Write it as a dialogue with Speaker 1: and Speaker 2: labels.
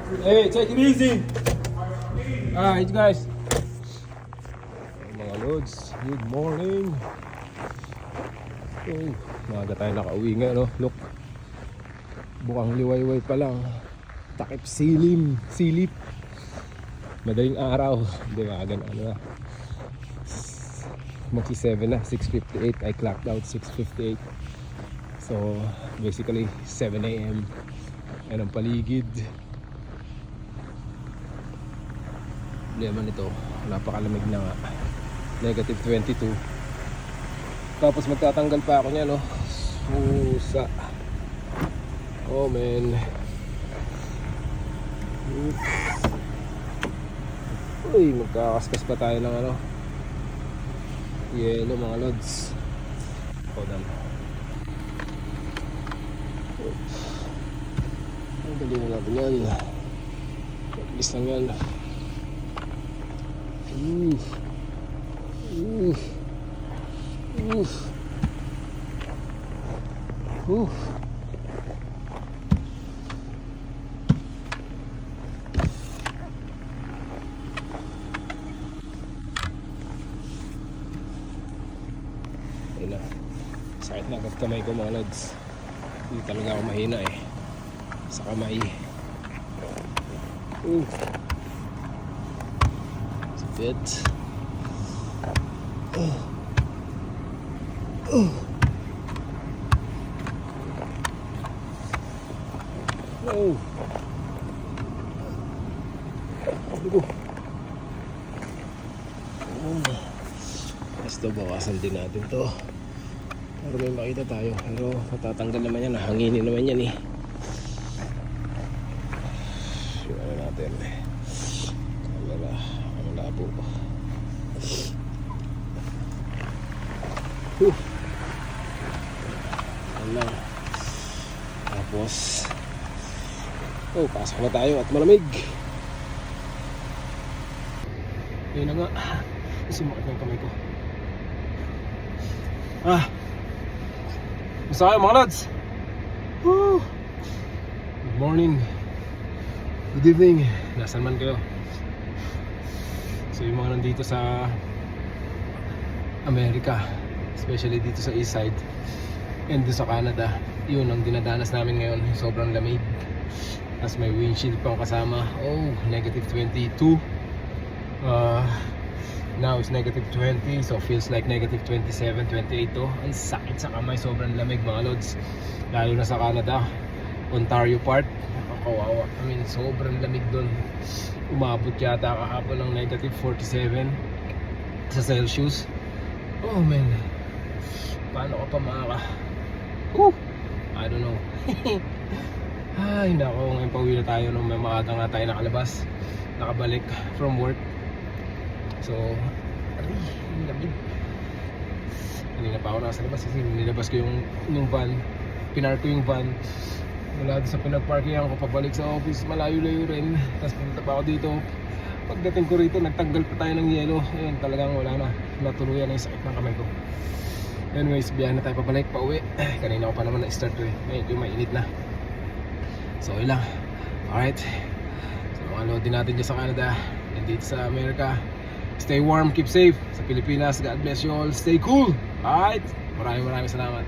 Speaker 1: Hey, take it easy. Alright, guys. Mga lods, good morning. Oh, maaga tayo nakauwi nga, no? Look, bukang liwayway pa lang. Takip silip. Madaling araw. Hindi, maaga na, ano na. Magsi 7 na, 6:58. I clocked out 6:58. So, basically 7 a.m. Yan ang paligid. Problema nito, napakalamig na nga. Negative 22. Tapos magtatanggal pa ako niya, no? Susa. Oh man. Uy, magkakaskas pa tayo ng ano, yelo, mga lods. Hold on. Ang dali na natin yan. Bilis lang yan. Ayun na. Sakit na agad kamay ko, mga lods. Hindi talaga ako mahina eh sa kamay. Sakit. Oh. Dugo. Basta bawasan din natin to para may makita tayo. Pero matatanggal naman yan, hanginin naman yan eh. Ano natin, camera, ano labo. Ano. Tapos pasok na tayo at malamig. Yun na nga, sumakit ng kamay ko. Basta kayo, mga lads. Good morning, good evening, nasan man kayo. So yung mga nandito sa Amerika, especially dito sa east side and dito sa Canada, yun ang dinadanas namin ngayon. Sobrang lamig, tapos may windshield pang kasama. Oh, negative 22. Now it's negative 20, so feels like negative 27, 28 to. Ang sakit sa kamay, sobrang lamig, mga lods. Lalo na sa Canada, Ontario part, nakakawawa. I mean, sobrang lamig doon. Umabot yata kahapon ng negative 47 sa Celsius. Oh man, paano ka pa I don't know. Ay nako, ngayon pauwi na tayo nung may maaga nga tayo nakalabas, nakabalik from work. So, lamig. Kanina pa ako nasa labas kasi nilabas ko yung van, pinark ko yung van mula sa pinagparkingan ko pabalik sa office, malayo-layo rin. Tapos pumunta pa ako dito. Pagdating ko rito, nagtanggal pa tayo ng yelo. Ayun, talagang wala na, natuluyan na yung sakit ng kamay ko. Anyways, biyahe na tayo pabalik, pauwi. Kanina ko pa naman na-start ko eh. Ngayon ko yung mainit na. So, yun lang. Alright. So, mga load din natin dyan sa Canada and dito sa Amerika. Stay warm, keep safe. Sa Pilipinas, God bless you all. Stay cool. Alright. Maraming salamat.